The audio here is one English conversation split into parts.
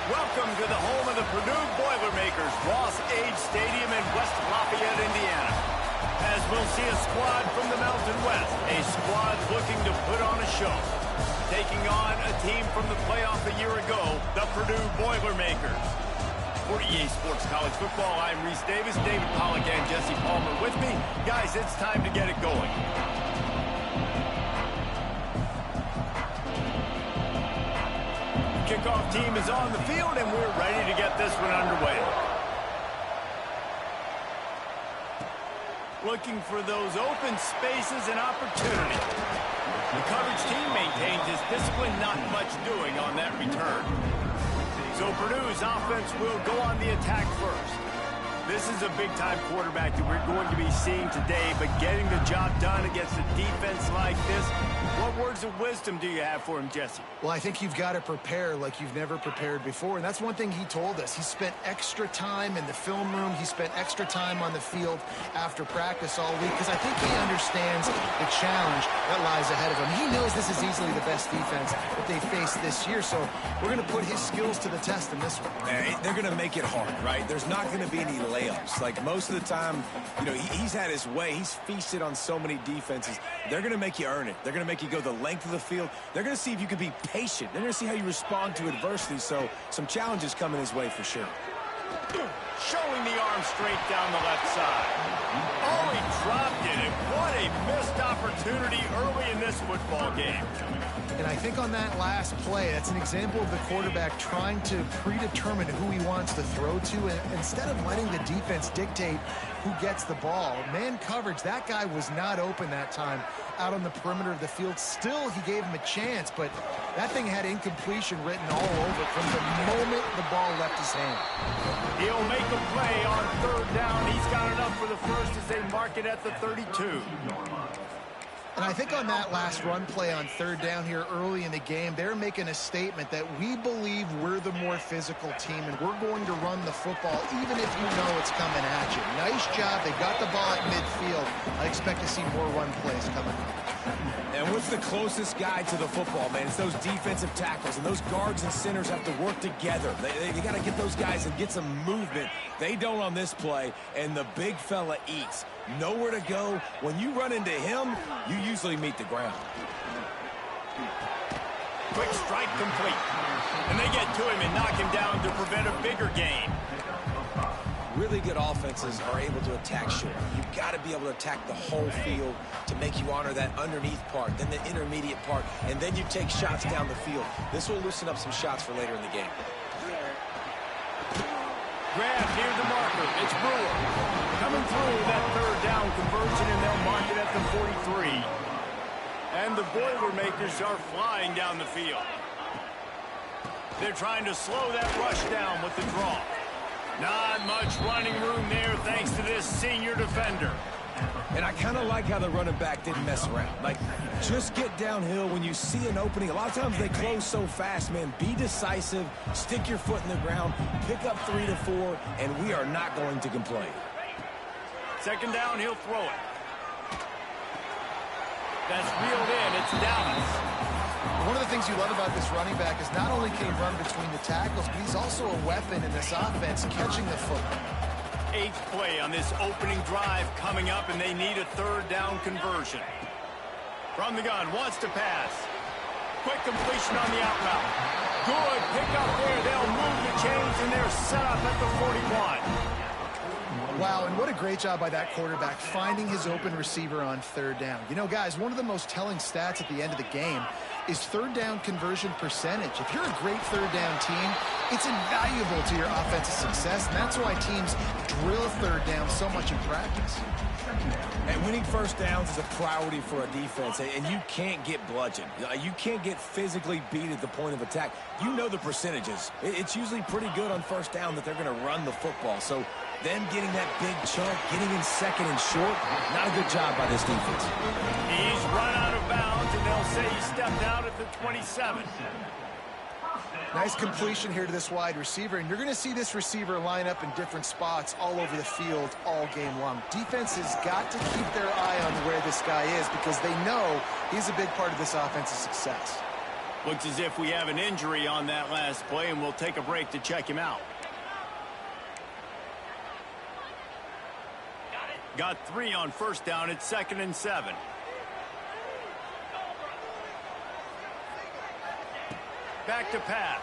Welcome to the home of the Purdue Boilermakers, Ross Age Stadium in West Lafayette, Indiana. As we'll see a squad from the Mountain West, a squad looking to put on a show. Taking on a team from the playoff a year ago, the Purdue Boilermakers. For EA Sports College Football, I'm Reese Davis, David Pollack, and Jesse Palmer with me. Guys, it's time to get it going. Kickoff team is on the field, and we're ready to get this one underway. Looking for those open spaces and opportunity. The coverage team maintains his discipline, not much doing on that return. So Purdue's offense will go on the attack first. This is a big-time quarterback that we're going to be seeing today, but getting the job done against a defense like this, what words of wisdom do you have for him, Jesse? Well, I think you've got to prepare like you've never prepared before, and that's one thing he told us. He spent extra time in the film room. He spent extra time on the field after practice all week because I think he understands the challenge that lies ahead of him. He knows this is easily the best defense that they face this year, so we're going to put his skills to the test in this one. They're going to make it hard, right? There's not going to be any layups. Like most of the time, you know, he's had his way. He's feasted on so many defenses. They're going to make you earn it. They're going to make you go the length of the field. They're going to see if you can be patient. They're going to see how you respond to adversity. So some challenges coming his way for sure. Showing the arm straight down the left side. Oh, he dropped it, and what a missed opportunity early in this football game. And I think on that last play, that's an example of the quarterback trying to predetermine who he wants to throw to, and instead of letting the defense dictate who gets the ball. Man coverage, that guy was not open that time out on the perimeter of the field. Still, he gave him a chance, but that thing had incompletion written all over it from the moment the ball left his hand. He'll make a play on third down. He's got enough for the first as they mark it at the 32. And I think on that last run play on third down here early in the game, they're making a statement that we believe we're the more physical team and we're going to run the football even if you know it's coming at you. Nice job. They got the ball at midfield. I expect to see more run plays coming up. And what's the closest guy to the football, man? It's those defensive tackles, and those guards and centers have to work together. They got to get those guys and get some movement. They don't on this play, and the big fella eats. Nowhere to go. When you run into him, you usually meet the ground. Quick strike complete. And they get to him and knock him down to prevent a bigger gain. Really good offenses are able to attack short. You've got to be able to attack the whole field to make you honor that underneath part, then the intermediate part, and then you take shots down the field. This will loosen up some shots for later in the game. Grab near the marker. It's Brewer. Coming through that third down conversion, and they'll mark it at the 43. And the Boilermakers are flying down the field. They're trying to slow that rush down with the draw. Not much running room there thanks to this senior defender. And I kind of like how the running back didn't mess around. Like, just get downhill when you see an opening. A lot of times they close so fast, man. Be decisive, stick your foot in the ground, pick up 3 to 4, and we are not going to complain. Second down, he'll throw it. That's reeled in. It's Dallas. One of the things you love about this running back is not only can he run between the tackles, but he's also a weapon in this offense, catching the football. 8th play on this opening drive coming up, and they need a third down conversion. From the gun, wants to pass. Quick completion on the out route. Good pick up there. They'll move the chains, and they're set up at the 41. Wow, and what a great job by that quarterback finding his open receiver on third down. You know, guys, one of the most telling stats at the end of the game is third down conversion percentage. If you're a great third down team, it's invaluable to your offensive success, and that's why teams drill third down so much in practice. And winning first downs is a priority for a defense, and you can't get bludgeoned. You can't get physically beat at the point of attack. You know the percentages. It's usually pretty good on first down that they're going to run the football. So them getting that big chunk, getting in second and short, not a good job by this defense. He's run out of bounds, and they'll say he stepped out at the 27. Nice completion here to this wide receiver, and you're going to see this receiver line up in different spots all over the field all game long. Defense has got to keep their eye on where this guy is because they know he's a big part of this offense's success. Looks as if we have an injury on that last play, and we'll take a break to check him out. Got 3 on first down. It's 2nd and 7. Back to pass.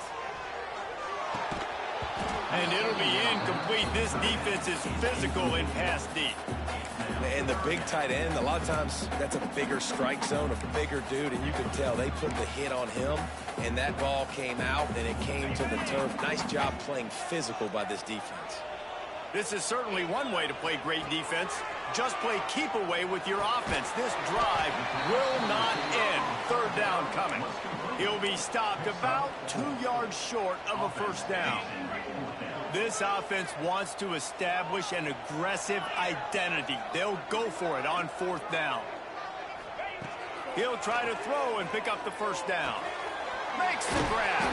And it'll be incomplete. This defense is physical in pass deep. And the big tight end, a lot of times that's a bigger strike zone, a bigger dude, and you can tell they put the hit on him, and that ball came out, and it came to the turf. Nice job playing physical by this defense. This is certainly one way to play great defense. Just play keep away with your offense. This drive will not end. 3rd down coming. He'll be stopped about 2 yards short of a first down. This offense wants to establish an aggressive identity. They'll go for it on 4th down. He'll try to throw and pick up the first down. Makes the grab.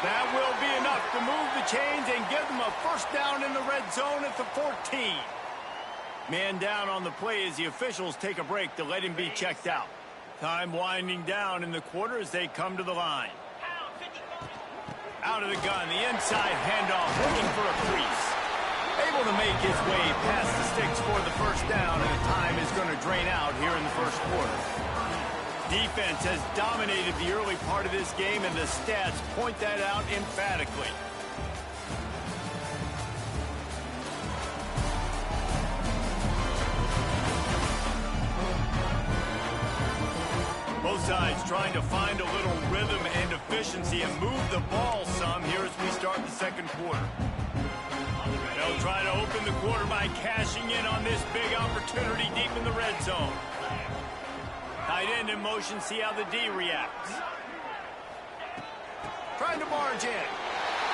That will be enough to move the chains and give them a first down in the red zone at the 14. Man down on the play as the officials take a break to let him be checked out. Time winding down in the quarter as they come to the line. Out of the gun, the inside handoff, looking for a crease. Able to make his way past the sticks for the first down, and the time is going to drain out here in the first quarter. Defense has dominated the early part of this game, and the stats point that out emphatically. Both sides trying to find a little rhythm and efficiency and move the ball some here as we start the second quarter. They'll try to open the quarter by cashing in on this big opportunity deep in the red zone. Tight end in motion, see how the D reacts. Trying to barge in.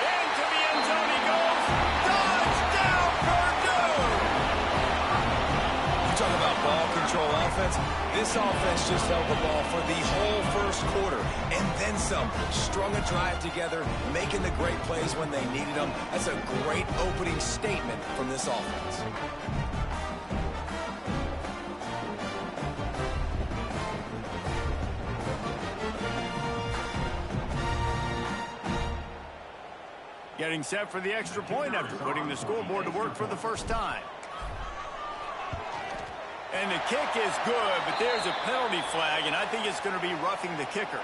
Into the end zone he goes. Touchdown, Purdue! You talk about ball control offense. This offense just held the ball for the whole first quarter, and then some. Strung a drive together, making the great plays when they needed them. That's a great opening statement from this offense. Getting set for the extra point after putting the scoreboard to work for the first time. And the kick is good, but there's a penalty flag, and I think it's going to be roughing the kicker.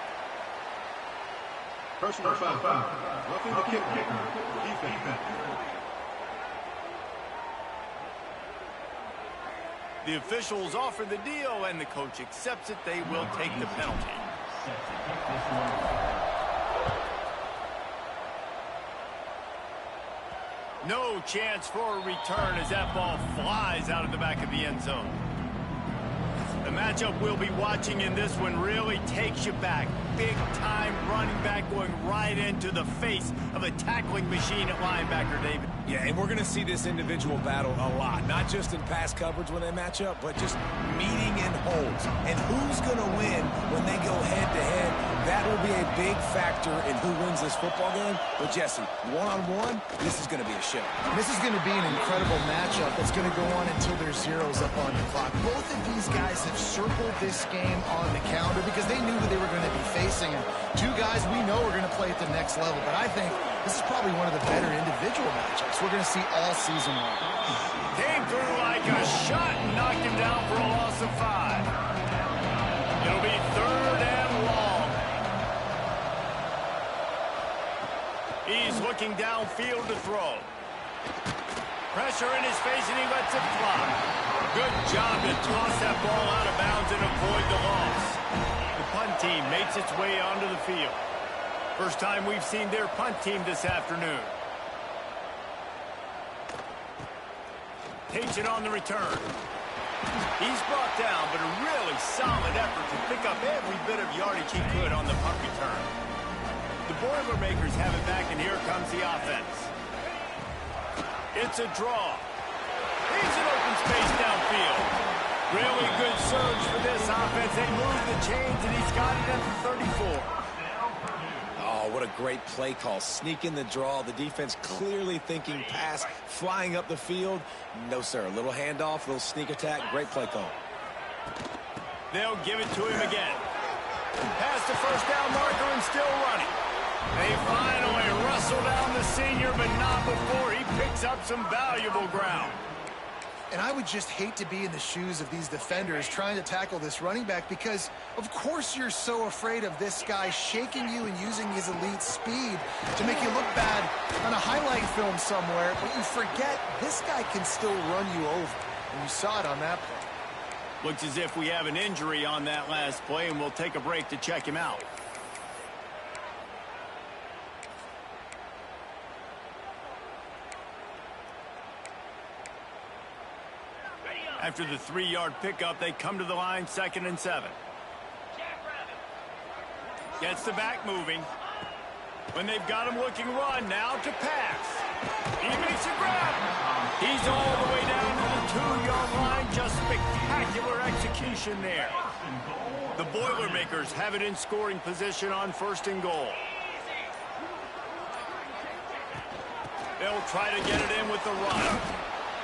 Personal foul. Roughing the kicker. Defense. The officials offer the deal, and the coach accepts it. They will take the penalty. No chance for a return as that ball flies out of the back of the end zone. The matchup we'll be watching in this one really takes you back. Big-time running back going right into the face of a tackling machine at linebacker, David. Yeah, and we're going to see this individual battle a lot, not just in pass coverage when they match up, but just meeting in holes. And who's going to win when they go head-to-head? That will be a big factor in who wins this football game. But, Jesse, one-on-one, this is going to be a show. This is going to be an incredible matchup that's going to go on until there's zeros up on the clock. Both of these guys have circled this game on the calendar because they knew who they were going to be facing. And two guys we know are going to play at the next level. But I think this is probably one of the better individual matchups we're going to see all season long. Came through like a shot and knocked him down for a loss of 5. It'll be 3rd and long. He's looking downfield to throw. Pressure in his face, and he lets it fly. Good job to toss that ball out of bounds and avoid the loss. The punt team makes its way onto the field. First time we've seen their punt team this afternoon. Takes it on the return. He's brought down, but a really solid effort to pick up every bit of yardage he could on the punt return. The Boilermakers have it back, and here comes the offense. It's a draw. He's in open space downfield. Really good surge for this offense. They move the chains, and he's got it at the 34. Oh, what a great play call. Sneak in the draw. The defense clearly thinking pass, flying up the field. No, sir. A little handoff, little sneak attack. Great play call. They'll give it to him again. Past the first down marker and still running. They finally wrestle down the senior, but not before he picks up some valuable ground. And I would just hate to be in the shoes of these defenders trying to tackle this running back because, of course, you're so afraid of this guy shaking you and using his elite speed to make you look bad on a highlight film somewhere, but you forget this guy can still run you over. And you saw it on that play. Looks as if we have an injury on that last play, and we'll take a break to check him out. After the 3-yard pickup, they come to the line, 2nd and 7. Gets the back moving. When they've got him looking run, now to pass. He makes a grab. He's all the way down to the 2-yard line. Just spectacular execution there. The Boilermakers have it in scoring position on 1st and goal. They'll try to get it in with the run.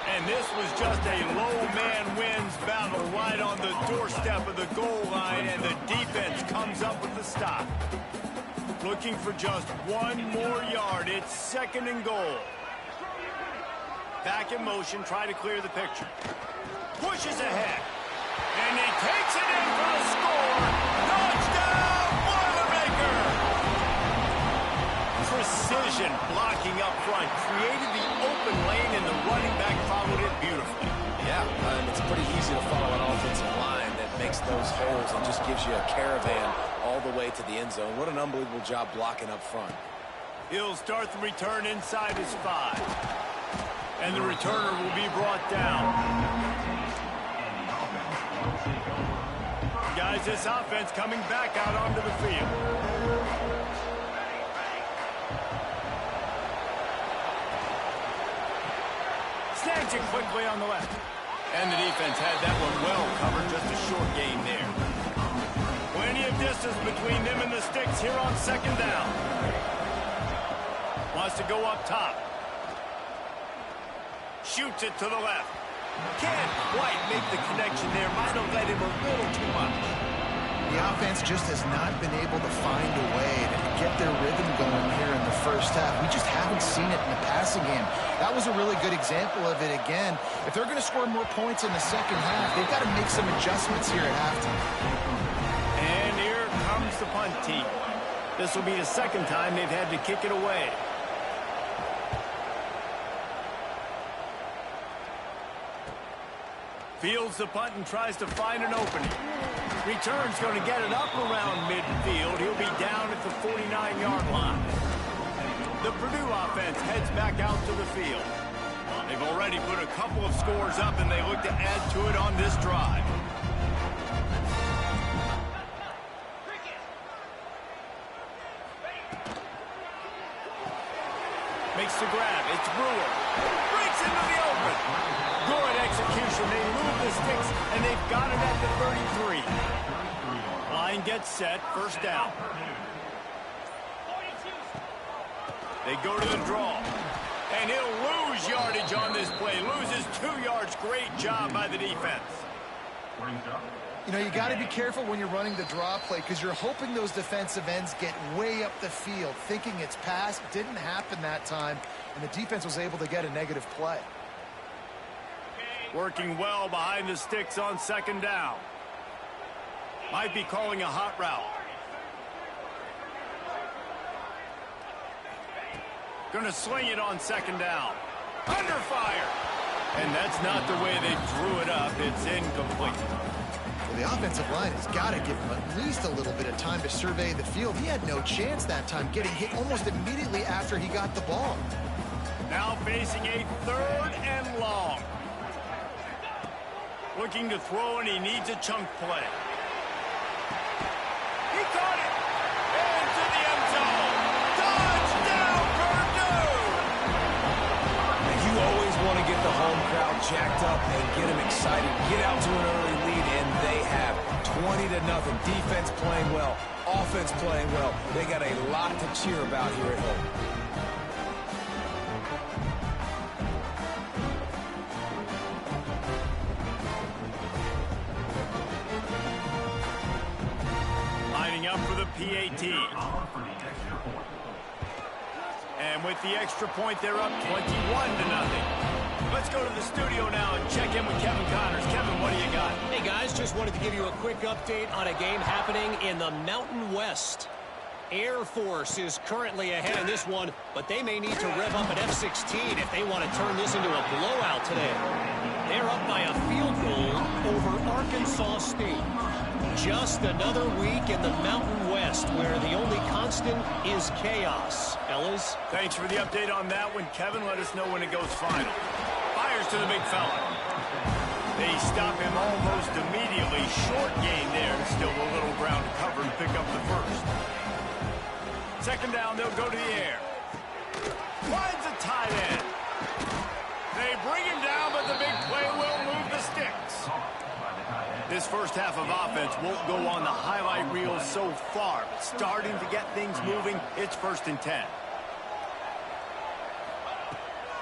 And this was just a low man wins battle right on the doorstep of the goal line, and the defense comes up with the stop. Looking for just 1 more yard. It's 2nd and goal. Back in motion, try to clear the picture. Pushes ahead. And he takes it in for the score. Touchdown, Boilermaker! Precision blocking up front created the open lane, and the running back followed it beautifully. Yeah, it's pretty easy to follow an offensive line that makes those holes and just gives you a caravan all the way to the end zone. What an unbelievable job blocking up front. He'll start the return inside his 5. And the returner will be brought down. Guys, this offense coming back out onto the field. Snags it quickly on the left. And the defense had that one well covered, just a short gain there. Plenty of distance between them and the sticks here on 2nd down. Wants to go up top. Shoots it to the left. Can't quite make the connection there. Might have led him a little too much. The offense just has not been able to find a way to get their rhythm going here in the first half. We just haven't seen it in the passing game. That was a really good example of it again. If they're going to score more points in the second half, they've got to make some adjustments here at halftime. And here comes the punt team. This will be the 2nd time they've had to kick it away. Fields the punt and tries to find an opening. Return's going to get it up around midfield. He'll be down at the 49-yard line. The Purdue offense heads back out to the field. They've already put a couple of scores up, and they look to add to it on this drive. Makes the grab. It's Brewer. Breaks into the open. Good execution. They move the sticks, and they've got it at the 33. Line gets set. 1st down. They go to the draw. And he'll lose yardage on this play. Loses 2 yards. Great job by the defense. You know, you got to be careful when you're running the draw play because you're hoping those defensive ends get way up the field, thinking it's pass. Didn't happen that time, and the defense was able to get a negative play. Working well behind the sticks on 2nd down. Might be calling a hot route. Gonna sling it on 2nd down. Under fire. And that's not the way they drew it up. It's incomplete. Well, the offensive line has got to give him at least a little bit of time to survey the field. He had no chance that time, getting hit almost immediately after he got the ball. Now facing a 3rd and long. Looking to throw, and he needs a chunk play. He caught it! Into the end zone! Touchdown, Purdue! And you always want to get the home crowd jacked up and get them excited. Get out to an early lead, and they have 20-0. Defense playing well, offense playing well. They got a lot to cheer about here at home. PAT. And with the extra point, they're up 21-0. Let's go to the studio now and check in with Kevin Connors. Kevin, what do you got? Hey, guys, just wanted to give you a quick update on a game happening in the Mountain West. Air Force is currently ahead in this one, but they may need to rev up an F-16 if they want to turn this into a blowout today. They're up by a field goal over Arkansas State. Just another week in the Mountain West where the only constant is chaos. Fellas? Thanks for the update on that one, Kevin. Let us know when it goes final. Fires to the big fella. They stop him almost immediately. Short gain there. Still a little ground to cover to pick up the first. Second down, they'll go to the air. Finds a tight end. They bring him down, but the big play will move the sticks. This first half of offense won't go on the highlight reel so far. Starting to get things moving. It's 1st and 10.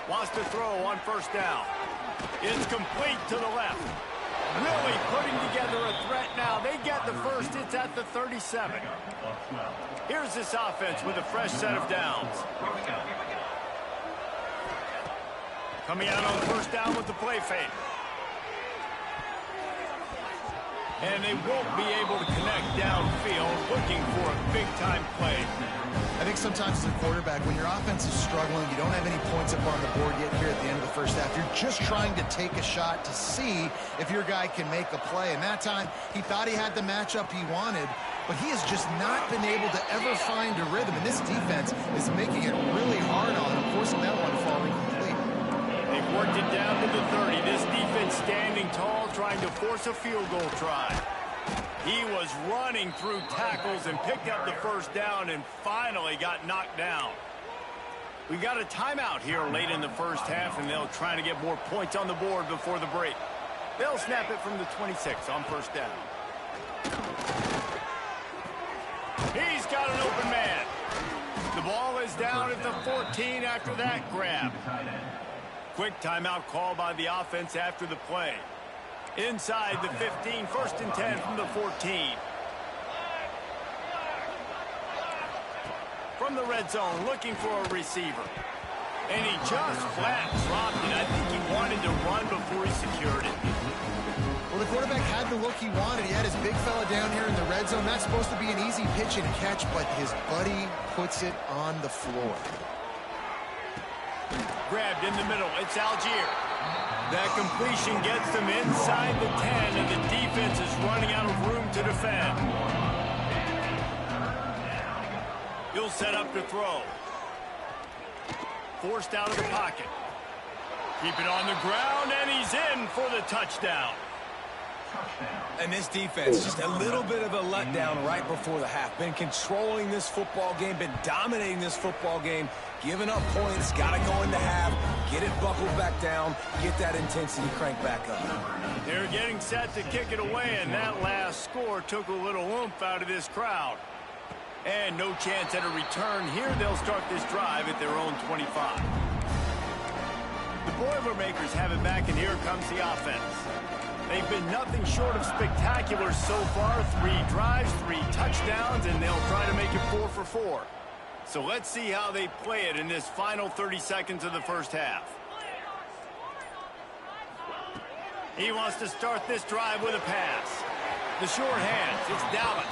Wants to throw on first down. It's complete to the left. Really putting together a threat now. They get the first. It's at the 37. Here's this offense with a fresh set of downs. Coming out on first down with the play fake. And they won't be able to connect downfield, looking for a big-time play. I think sometimes as a quarterback, when your offense is struggling, you don't have any points up on the board yet here at the end of the first half. You're just trying to take a shot to see if your guy can make a play. And that time, he thought he had the matchup he wanted, but he has just not been able to ever find a rhythm. And this defense is making it really hard on him, forcing that one to fall incomplete. They've worked it down to the 30. This defense standing tall, trying to force a field goal try. He was running through tackles and picked up the first down and finally got knocked down. We got a timeout here late in the first half, and they'll try to get more points on the board before the break. They'll snap it from the 26 on first down. He's got an open man. The ball is down at the 14 after that grab. Quick timeout call by the offense after the play. Inside the 15, 1st and 10 from the 14. From the red zone, looking for a receiver. And he just flat dropped it. I think he wanted to run before he secured it. Well, the quarterback had the look he wanted. He had his big fella down here in the red zone. That's supposed to be an easy pitch and catch, but his buddy puts it on the floor. Grabbed in the middle. It's Algier. That completion gets them inside the 10, and the defense is running out of room to defend. He'll set up to throw. Forced out of the pocket. Keep it on the ground, and he's in for the touchdown. And this defense, just a little bit of a letdown right before the half. Been controlling this football game, been dominating this football game, giving up points, got to go into half, get it buckled back down, get that intensity cranked back up. They're getting set to kick it away, and that last score took a little oomph out of this crowd. And no chance at a return here. They'll start this drive at their own 25. The Boilermakers have it back, and here comes the offense. They've been nothing short of spectacular so far. 3 drives, 3 touchdowns, and they'll try to make it 4 for 4. So let's see how they play it in this final 30 seconds of the first half. He wants to start this drive with a pass. The short hands, it's Dallas.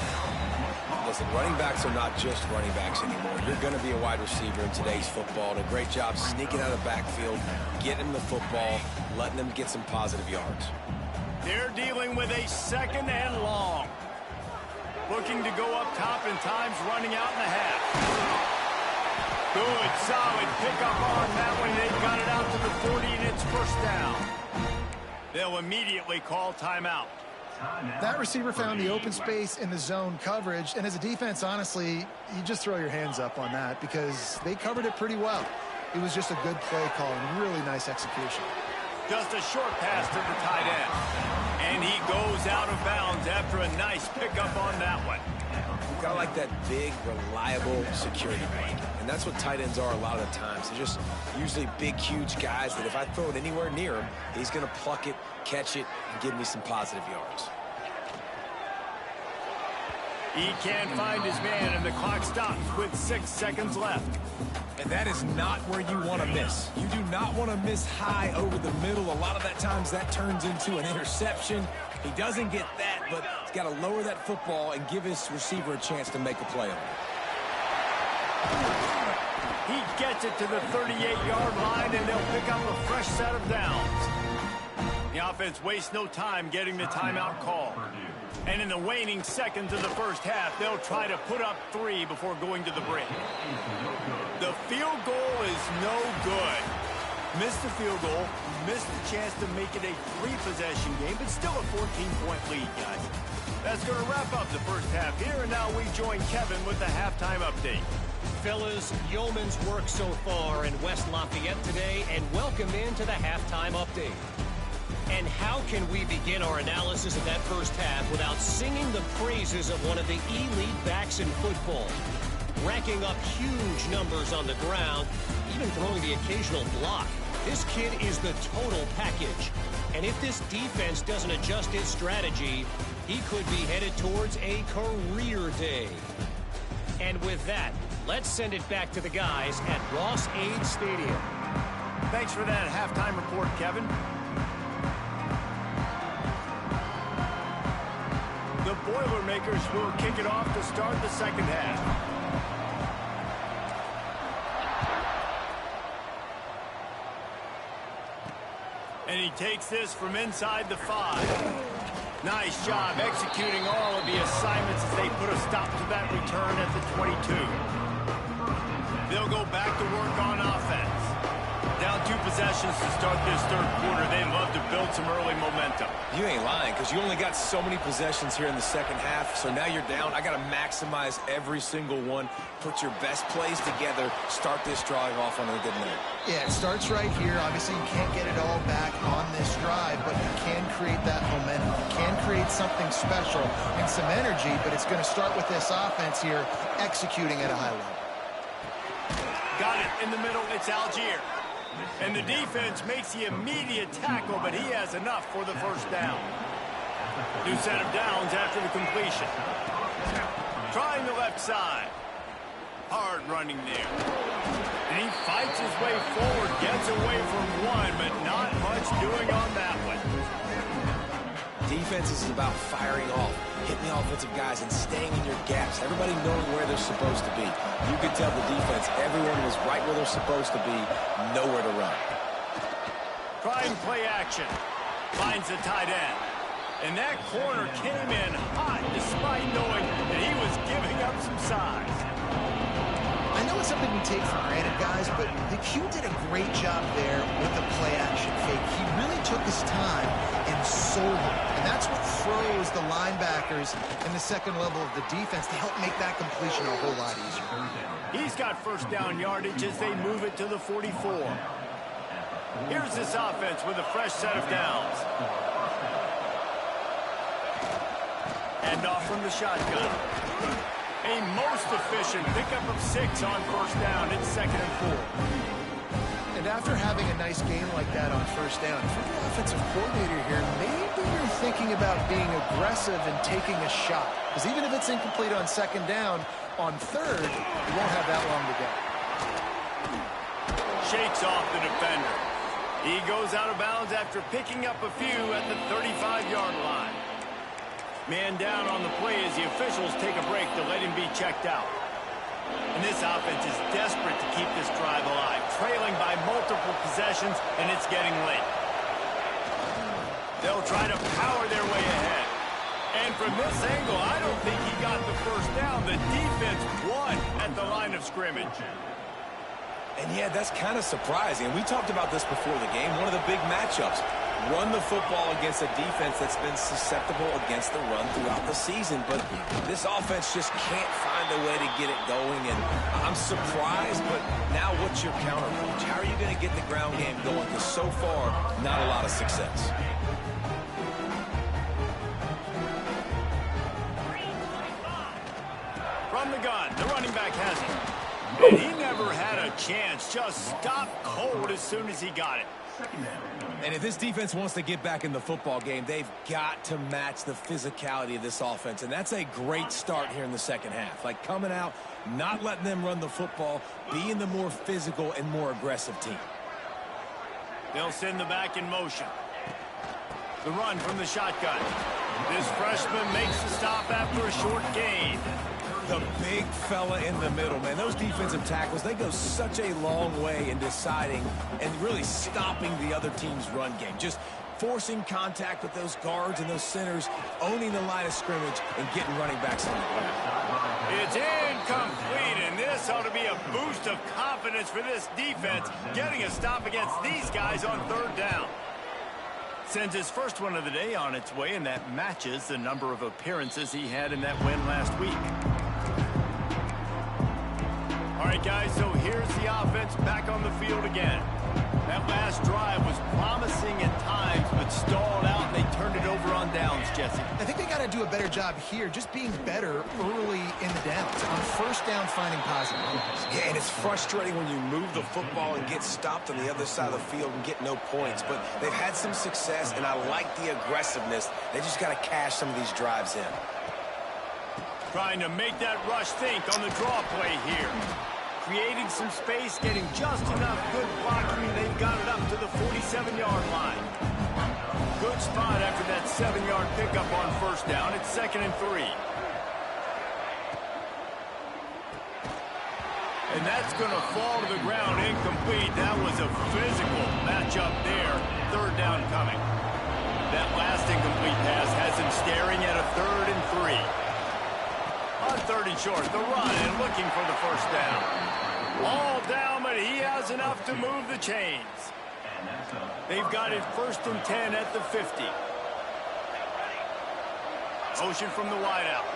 Listen, running backs are not just running backs anymore. You're going to be a wide receiver in today's football. And a great job sneaking out of the backfield, getting them the football, letting them get some positive yards. They're dealing with a 2nd and long. Looking to go up top, and time's running out in the half. Good, solid pickup on that one. They've got it out to the 40, and it's first down. They'll immediately call timeout. That receiver found the open space in the zone coverage, and as a defense, honestly, you just throw your hands up on that because they covered it pretty well. It was just a good play call and really nice execution. Just a short pass to the tight end. And he goes out of bounds after a nice pickup on that one. You've got like that big, reliable security blanket. And that's what tight ends are a lot of the times. They're just usually big, huge guys that if I throw it anywhere near him, he's going to pluck it, catch it, and give me some positive yards. He can't find his man, and the clock stops with 6 seconds left. And that is not where you want to miss. You do not want to miss high over the middle. A lot of that times that turns into an interception. He doesn't get that, but he's got to lower that football and give his receiver a chance to make a play on it. He gets it to the 38-yard line, and they'll pick up a fresh set of downs. The offense wastes no time getting the timeout call. And in the waning seconds of the first half, they'll try to put up 3 before going to the break. The field goal is no good. Missed the field goal, missed the chance to make it a 3-possession game, but still a 14-point lead, guys. That's going to wrap up the first half here, and now we join Kevin with the halftime update. Fellas, yeoman's work so far in West Lafayette today, and welcome into the halftime update. And how can we begin our analysis of that first half without singing the praises of one of the elite backs in football? Racking up huge numbers on the ground, even throwing the occasional block. This kid is the total package. And if this defense doesn't adjust its strategy, he could be headed towards a career day. And with that, let's send it back to the guys at WildSzn2 Stadium. Thanks for that halftime report, Kevin. The Boilermakers will kick it off to start the second half. And he takes this from inside the 5. Nice job executing all of the assignments as they put a stop to that return at the 22. They'll go back to work on offense. Down 2 possessions to start this third quarter. They'd love to build some early momentum. You ain't lying, because you only got so many possessions here in the second half, so now you're down. I got to maximize every single one, put your best plays together, start this drive off on a good note. Yeah, it starts right here. Obviously, you can't get it all back on this drive, but you can create that momentum. You can create something special and some energy, but it's going to start with this offense here executing at a high level. Got it in the middle. It's Algier. And the defense makes the immediate tackle, but he has enough for the first down. New set of downs after the completion. Trying the left side. Hard running there. And he fights his way forward, gets away from one, but not much doing on that one. Defense is about firing off, hitting the offensive guys, and staying in your gaps. Everybody knowing where they're supposed to be. You could tell the defense, everyone was right where they're supposed to be, nowhere to run. Trying play action. Finds the tight end. And that corner came in hot despite knowing that he was giving up some size. I know it's something we take for granted, guys, but the Q did a great job there with the play action fake. He really took his time and sold it. And that's what throws the linebackers in the second level of the defense to help make that completion a whole lot easier. He's got first down yardage as they move it to the 44. Here's this offense with a fresh set of downs. And off from the shotgun. A most efficient pickup of 6 on first down. It's 2nd and 4. And after having a nice game like that on first down, if you're the offensive coordinator here, maybe you're thinking about being aggressive and taking a shot. Because even if it's incomplete on second down, on third, you won't have that long to go. Shakes off the defender. He goes out of bounds after picking up a few at the 35-yard line. Man down on the play as the officials take a break to let him be checked out. And this offense is desperate to keep this drive alive, trailing by multiple possessions, and it's getting late. They'll try to power their way ahead. And from this angle, I don't think he got the first down. The defense won at the line of scrimmage. And yeah, that's kind of surprising. And we talked about this before the game, one of the big matchups. Run the football against a defense that's been susceptible against the run throughout the season. But this offense just can't find a way to get it going. And I'm surprised, but now what's your counterpunch? How are you going to get the ground game going? Because so far, not a lot of success. From the gun, the running back has it. And he never had a chance. Just stopped cold as soon as he got it. And if this defense wants to get back in the football game, they've got to match the physicality of this offense. And that's a great start here in the second half. Like coming out, not letting them run the football, being the more physical and more aggressive team. They'll send the back in motion. The run from the shotgun. This freshman makes the stop after a short gain. The big fella in the middle, man. Those defensive tackles, they go such a long way in deciding and really stopping the other team's run game. Just forcing contact with those guards and those centers, owning the line of scrimmage, and getting running backs on the ground. It's incomplete, and this ought to be a boost of confidence for this defense, getting a stop against these guys on third down. Sends his first one of the day on its way, and that matches the number of appearances he had in that win last week. All right, guys, so here's the offense back on the field again. That last drive was promising at times, but stalled out, and they turned it over on downs, Jesse. I think they got to do a better job here, just being better early in the downs. On first down, finding positive points. Yeah, and it's frustrating when you move the football and get stopped on the other side of the field and get no points. But they've had some success, and I like the aggressiveness. They just got to cash some of these drives in. Trying to make that rush think on the draw play here. Creating some space, getting just enough good blocking, and they've got it up to the 47-yard line. Good spot after that 7-yard pickup on first down. It's 2nd and 3. And that's going to fall to the ground incomplete. That was a physical matchup there. Third down coming. That last incomplete pass has him staring at a 3rd and 3. On 3rd and short, the run and looking for the first down. All down, but he has enough to move the chains. They've got it 1st and 10 at the 50. Motion from the wideout.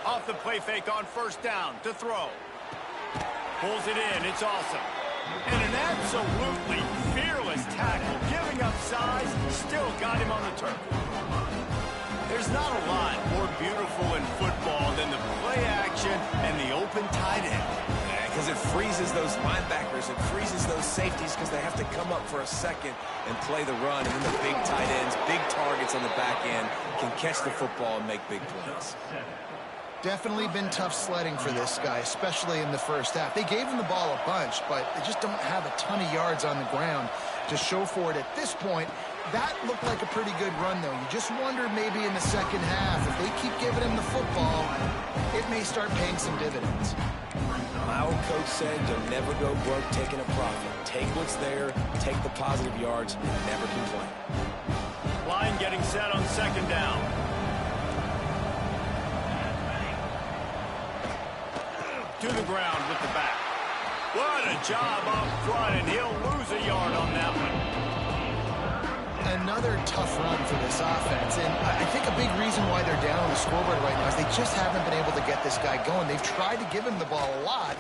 Off the play fake on first down to throw. Pulls it in. It's awesome. And an absolutely fearless tackle. Giving up size, still got him on the turf. There's not a lot more beautiful in football than the play action and the open tight end. Because it freezes those linebackers, it freezes those safeties because they have to come up for a second and play the run. And then the big tight ends, big targets on the back end can catch the football and make big plays. Definitely been tough sledding for this guy, especially in the first half. They gave him the ball a bunch, but they just don't have a ton of yards on the ground to show for it at this point. That looked like a pretty good run, though. You just wonder maybe in the second half, if they keep giving him the football, it may start paying some dividends. My old coach said you'll never go broke taking a profit. Take what's there, take the positive yards, and never complain. Line getting set on 2nd down. To the ground with the back. What a job up front, and he'll lose a yard on that one. Another tough run for this offense, and I think a big reason why they're down on the scoreboard right now is they just haven't been able to get this guy going. They've tried to give him the ball a lot.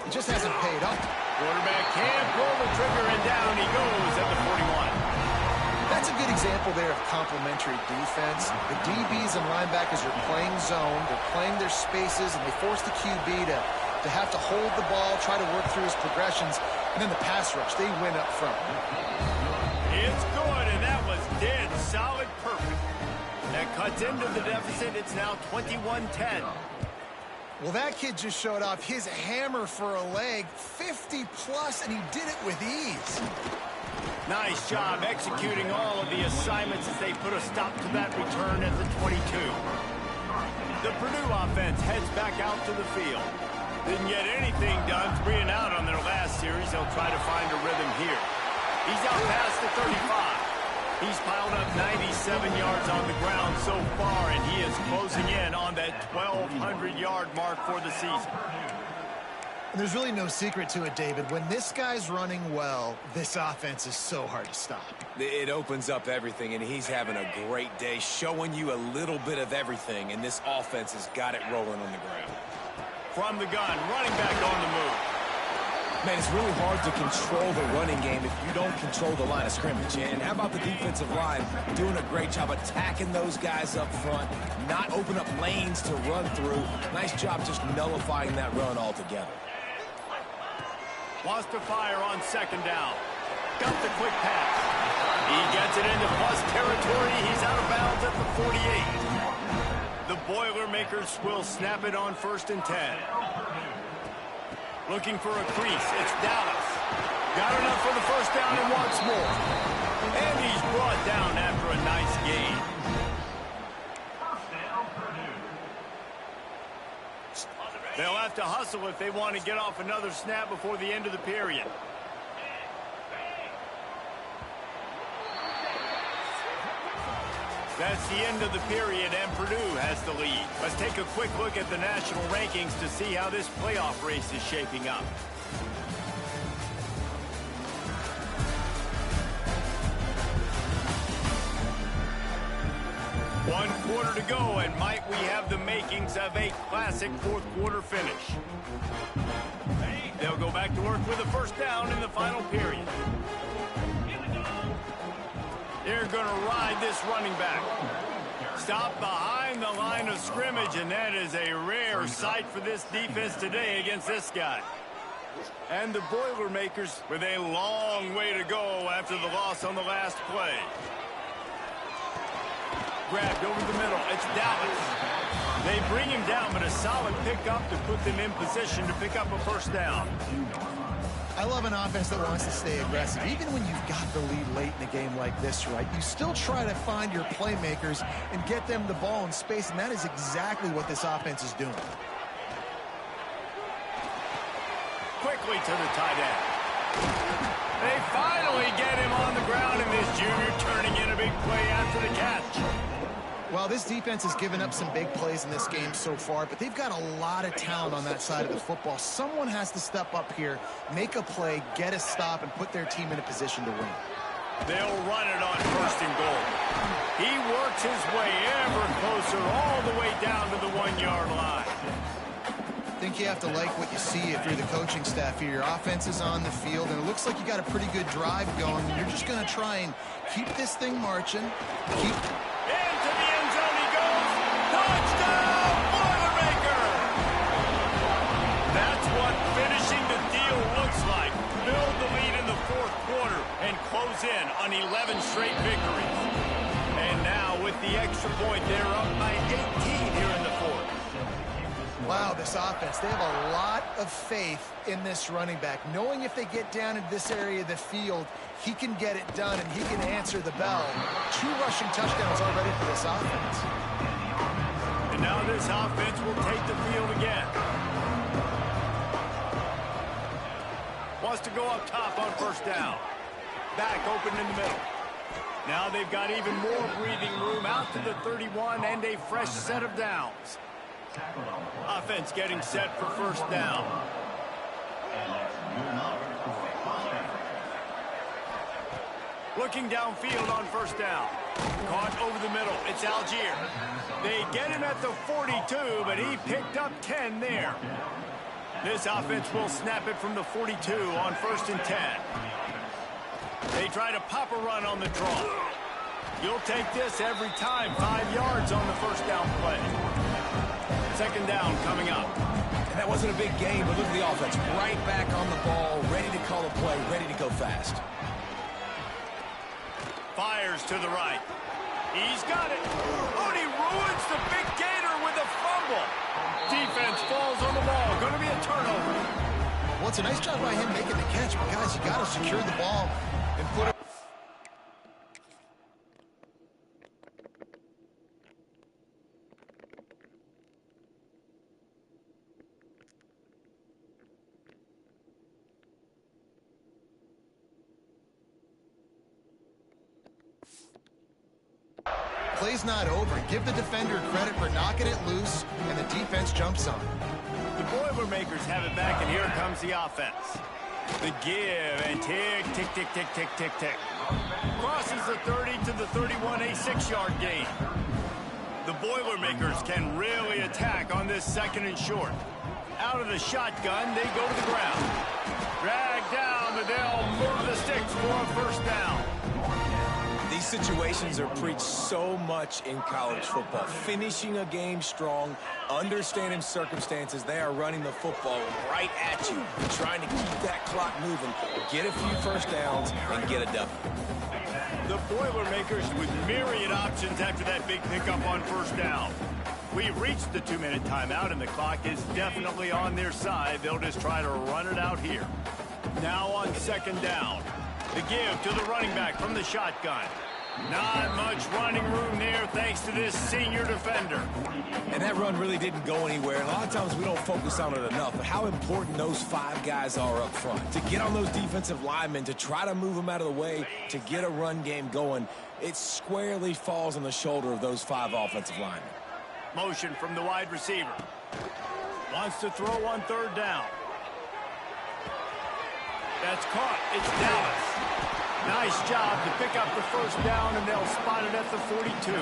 It just hasn't paid off. Quarterback can't pull the trigger, and down he goes at the 41. That's a good example there of complementary defense. The DBs and linebackers are playing zone, they're playing their spaces, and they force the QB to have to hold the ball, try to work through his progressions, and then the pass rush, they win up front. It's good, and that was dead solid perfect. That cuts into the deficit. It's now 21-10. Well, that kid just showed off his hammer for a leg, 50-plus, and he did it with ease. Nice job executing all of the assignments as they put a stop to that return at the 22. The Purdue offense heads back out to the field. Didn't get anything done 3 and out on their last series. They'll try to find a rhythm here. He's out past the 35. He's piled up 97 yards on the ground so far, and he is closing in on that 1,200-yard mark for the season. And there's really no secret to it, David. When this guy's running well, this offense is so hard to stop. It opens up everything, and he's having a great day, showing you a little bit of everything, and this offense has got it rolling on the ground. From the gun, running back on the move. Man, it's really hard to control the running game if you don't control the line of scrimmage. And how about the defensive line doing a great job attacking those guys up front, not open up lanes to run through. Nice job just nullifying that run altogether. Wants to fire on 2nd down. Got the quick pass. He gets it into plus territory. He's out of bounds at the 48. The Boilermakers will snap it on 1st and 10. Looking for a crease. It's Dallas. Got enough for the first down and wants more. And he's brought down after a nice gain. They'll have to hustle if they want to get off another snap before the end of the period. That's the end of the period, and Purdue has the lead. Let's take a quick look at the national rankings to see how this playoff race is shaping up. One quarter to go, and might we have the makings of a classic fourth-quarter finish. They'll go back to work with a first down in the final period. They're going to ride this running back. Stop behind the line of scrimmage, and that is a rare sight for this defense today against this guy. And the Boilermakers with a long way to go after the loss on the last play. Grabbed over the middle. It's Dallas. They bring him down, but a solid pickup to put them in position to pick up a first down. I love an offense that wants to stay aggressive. Even when you've got the lead late in a game like this, right, you still try to find your playmakers and get them the ball in space, and that is exactly what this offense is doing. Quickly to the tight end. They finally get him on the ground, and this junior turning in a big play after the catch. Well, this defense has given up some big plays in this game so far, but they've got a lot of talent on that side of the football. Someone has to step up here, make a play, get a stop, and put their team in a position to win. They'll run it on 1st and goal. He works his way ever closer all the way down to the 1-yard line. I think you have to like what you see if you're the coaching staff here. Your offense is on the field, and it looks like you got a pretty good drive going. You're just going to try and keep this thing marching. Into the end zone he goes. Touchdown, Boilermaker! That's what finishing the deal looks like. Build the lead in the 4th quarter and close in on 11 straight victories. And now with the extra point, they're up by 18 here in the 4th. Wow, this offense, they have a lot of faith in this running back, knowing if they get down into this area of the field, he can get it done and he can answer the bell. 2 rushing touchdowns already for this offense. And now this offense will take the field again. Wants to go up top on 1st down. Back open in the middle. Now they've got even more breathing room out to the 31 and a fresh set of downs. Offense getting set for 1st down. Looking downfield on 1st down. Caught over the middle. It's Algier. They get him at the 42, but he picked up 10 there. This offense will snap it from the 42 on 1st and 10. They try to pop a run on the draw. You'll take this every time. 5 yards on the 1st down play. 2nd down coming up. And that wasn't a big game, but look at the offense. Right back on the ball, ready to call a play, ready to go fast. Fires to the right. He's got it. Oh, and he ruins the big gator with a fumble. Defense falls on the ball. Going to be a turnover. Well, it's a nice job by him making the catch, but guys, you got to secure the ball and put it. Play's not over. Give the defender credit for knocking it loose, and the defense jumps on. The Boilermakers have it back, and here comes the offense. The give, and tick, tick, tick, tick, tick, tick, tick. Crosses the 30 to the 31, a 6-yard gain. The Boilermakers can really attack on this 2nd and short. Out of the shotgun, they go to the ground. Drag down, but they'll move the sticks for a 1st down. The These situations are preached so much in college football. Finishing a game strong, understanding circumstances. They are running the football right at you, trying to keep that clock moving, get a few first downs, and get a W. The Boilermakers with myriad options after that big pickup on first down. We've reached the 2-minute timeout, and the clock is definitely on their side. They'll just try to run it out here. Now on second down. The give to the running back from the shotgun. Not much running room there thanks to this senior defender. And that run really didn't go anywhere. And a lot of times we don't focus on it enough, but how important those 5 guys are up front. To get on those defensive linemen, to try to move them out of the way, to get a run game going, it squarely falls on the shoulder of those 5 offensive linemen. Motion from the wide receiver. Wants to throw on third down. That's caught. It's Dallas. Nice job to pick up the first down, and they'll spot it at the 42.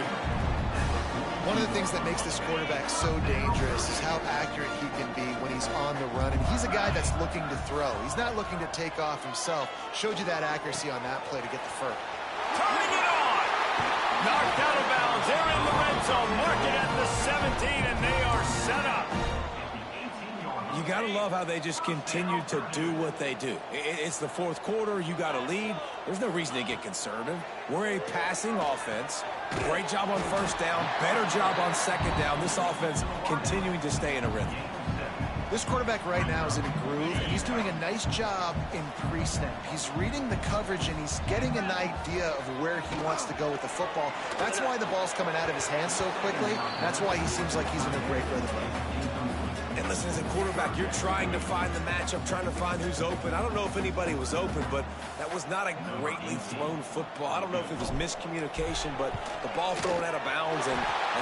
One of the things that makes this quarterback so dangerous is how accurate he can be when he's on the run. And he's a guy that's looking to throw. He's not looking to take off himself. Showed you that accuracy on that play to get the first. Turning it on. Knocked out of bounds. They're in the red zone. Mark it at the 17, and they are set up. You got to love how they just continue to do what they do. It's the fourth quarter. You got a lead. There's no reason to get conservative. We're a passing offense. Great job on first down. Better job on second down. This offense continuing to stay in a rhythm. This quarterback right now is in a groove, and he's doing a nice job in pre-snap. He's reading the coverage, and he's getting an idea of where he wants to go with the football. That's why the ball's coming out of his hands so quickly. That's why he seems like he's in a great rhythm. And listen, as a quarterback, you're trying to find the matchup, trying to find who's open. I don't know if anybody was open, but that was not a greatly thrown football. I don't know if it was miscommunication, but the ball thrown out of bounds and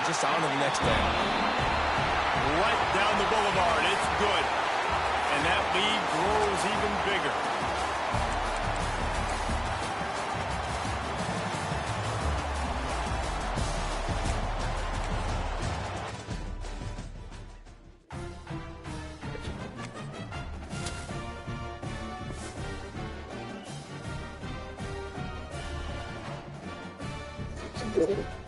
just on to the next down. Right down the boulevard. It's good. And that lead grows even bigger. Thank you.